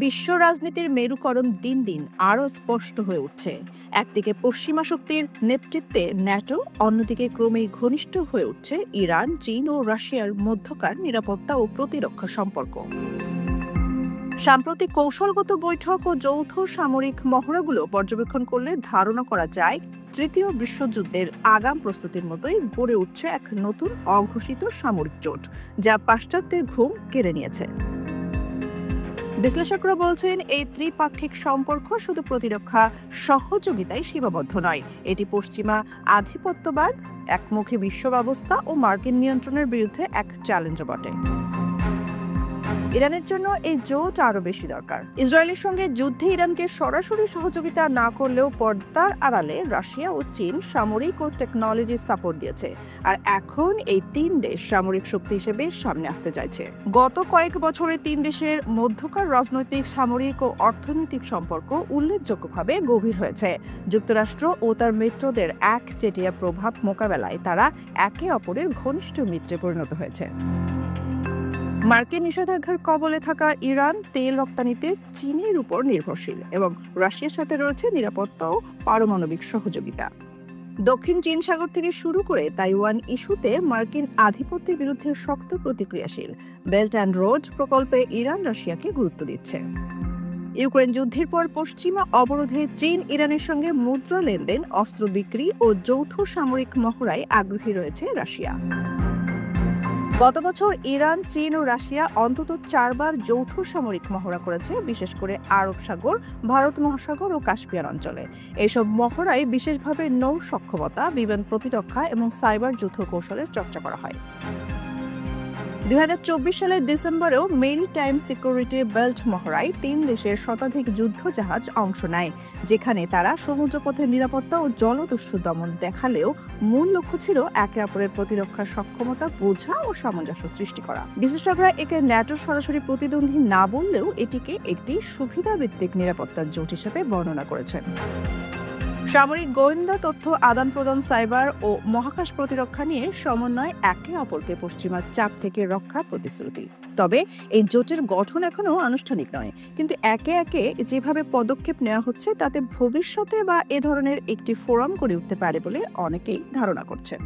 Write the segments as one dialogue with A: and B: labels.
A: বিশ্ব রাজনীতির মেরুকরণ দিন দিন আরও স্পষ্ট হয়ে উঠছে। একদিকে পশ্চিমা শক্তির নেতৃত্বে ন্যাটো, অন্যদিকে ক্রমেই ঘনিষ্ঠ হয়ে উঠছে ইরান, চীন ও রাশিয়ার মধ্যকার নিরাপত্তা ও প্রতিরক্ষা সম্পর্ক। সাম্প্রতিক কৌশলগত বৈঠক ও যৌথ সামরিক মহড়াগুলো পর্যবেক্ষণ করলে ধারণা করা যায় তৃতীয় বিশ্বযুদ্ধের আগাম প্রস্তুতির মতোই গড়ে উঠছে এক নতুন অঘোষিত সামরিক জোট, যা পাশ্চাত্যের ঘুম কেড়ে নিয়েছে। বিশ্লেষকরা বলছেন, এই ত্রিপাক্ষিক সম্পর্ক শুধু প্রতিরক্ষা সহযোগিতায় সীমাবদ্ধ নয়, এটি পশ্চিমা আধিপত্যবাদ, একমুখী বিশ্ব ব্যবস্থা ও মার্কিন নিয়ন্ত্রণের বিরুদ্ধে এক চ্যালেঞ্জও বটে। ইরানের জন্য এই জোট আরও বেশি দরকার। ইসরায়েলের সঙ্গে যুদ্ধে ইরানকে সরাসরি সহযোগিতা না করলেও পর্দার আড়ালে রাশিয়া ও চীন সামরিক ও টেকনোলজি সাপোর্ট দিয়েছে, আর এখন এই তিন দেশ সামরিক শক্তি হিসেবে সামনে আসতে চাইছে। গত কয়েক বছরে তিন দেশের মধ্যকার রাজনৈতিক, সামরিক ও অর্থনৈতিক সম্পর্ক উল্লেখযোগ্যভাবে গভীর হয়েছে। যুক্তরাষ্ট্র ও তার মিত্রদের একচেটিয়া প্রভাব মোকাবেলায় তারা একে অপরের ঘনিষ্ঠ মিত্রে পরিণত হয়েছে। মার্কিন নিষেধাজ্ঞার কবলে থাকা ইরান তেল রপ্তানিতে চীনের উপর নির্ভরশীল এবং রাশিয়ার সাথে রয়েছে নিরাপত্তা ও পারমাণবিক সহযোগিতা। দক্ষিণ চীন সাগর থেকে শুরু করে তাইওয়ান ইস্যুতে মার্কিন আধিপত্যের বিরুদ্ধে শক্ত প্রতিক্রিয়াশীল। বেল্ট অ্যান্ড রোড প্রকল্পে ইরান রাশিয়াকে গুরুত্ব দিচ্ছে। ইউক্রেন যুদ্ধের পর পশ্চিমা অবরোধে চীন ইরানের সঙ্গে মুদ্রা লেনদেন, অস্ত্র বিক্রি ও যৌথ সামরিক মহড়ায় আগ্রহী রয়েছে রাশিয়া। গত বছর ইরান, চীন ও রাশিয়া অন্তত 4 বার যৌথ সামরিক মহড়া করেছে, বিশেষ করে আরব সাগর, ভারত মহাসাগর ও কাস্পিয়ান অঞ্চলে। এসব মহড়ায় বিশেষভাবে নৌ সক্ষমতা, বিমান প্রতিরক্ষা এবং সাইবার যুদ্ধ কৌশলের চর্চা করা হয়। 2024 সালের ডিসেম্বরেও মেরিটাইম সিকিউরিটি বেল্ট মহড়ায় 3 দেশের শতাধিক যুদ্ধ জাহাজ অংশ নেয়, যেখানে তারা সমুদ্রপথের নিরাপত্তা ও জলদস্যু দমন দেখালেও মূল লক্ষ্য ছিল একে অপরের প্রতিরক্ষার সক্ষমতা বোঝা ও সামঞ্জস্য সৃষ্টি করা। বিশেষজ্ঞরা একে ন্যাটোর সরাসরি প্রতিদ্বন্দ্বী না বললেও এটিকে একটি সুবিধাভিত্তিক নিরাপত্তার জোট হিসেবে বর্ণনা করেছেন। সামরিক গোয়েন্দা তথ্য আদান প্রদান, সাইবার ও মহাকাশ প্রতিরক্ষা নিয়ে সমন্বয় একে অপরকে পশ্চিমা চাপ থেকে রক্ষা প্রতিশ্রুতি। তবে এই জোটের গঠন এখনো আনুষ্ঠানিক নয়, কিন্তু একে একে যেভাবে পদক্ষেপ নেওয়া হচ্ছে তাতে ভবিষ্যতে বা এ ধরনের একটি ফোরাম গড়ে উঠতে পারে বলে অনেকেই ধারণা করছেন।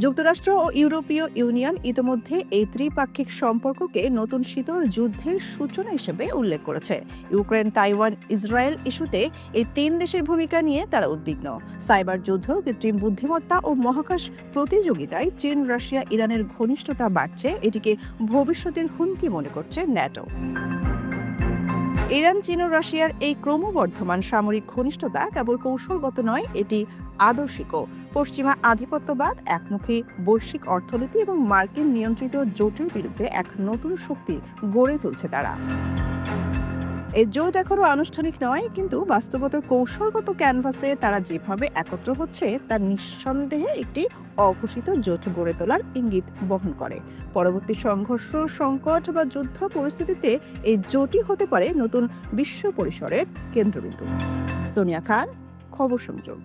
A: যুক্তরাষ্ট্র ও ইউরোপীয় ইউনিয়ন ইতিমধ্যে এই ত্রিপাক্ষিক সম্পর্ককে নতুন শীতল যুদ্ধের সূচনা হিসেবে উল্লেখ করেছে। ইউক্রেন, তাইওয়ান, ইসরায়েল ইস্যুতে এই 3 দেশের ভূমিকা নিয়ে তারা উদ্বিগ্ন। সাইবার যুদ্ধ, কৃত্রিম বুদ্ধিমত্তা ও মহাকাশ প্রতিযোগিতায় চীন, রাশিয়া, ইরানের ঘনিষ্ঠতা বাড়ছে, এটিকে ভবিষ্যতের হুমকি মনে করছে ন্যাটো। ইরান, চীন ও রাশিয়ার এই ক্রমবর্ধমান সামরিক ঘনিষ্ঠতা কেবল কৌশলগত নয়, এটি আদর্শিকও। পশ্চিমা আধিপত্যবাদ, একমুখী বৈশ্বিক অর্থনীতি এবং মার্কিন নিয়ন্ত্রিত জোটের বিরুদ্ধে এক নতুন শক্তি গড়ে তুলছে তারা। এই জোট এখনো আনুষ্ঠানিক নয়, কিন্তু বাস্তবতার কৌশলগত ক্যানভাসে তারা যেভাবে একত্র হচ্ছে তা নিঃসন্দেহে একটি অঘোষিত জোট গড়ে তোলার ইঙ্গিত বহন করে। পরবর্তী সংঘর্ষ, সংকট বা যুদ্ধ পরিস্থিতিতে এই জোটই হতে পারে নতুন বিশ্ব পরিসরের কেন্দ্রবিন্দু। সোনিয়া খান, খবর সংযোগ।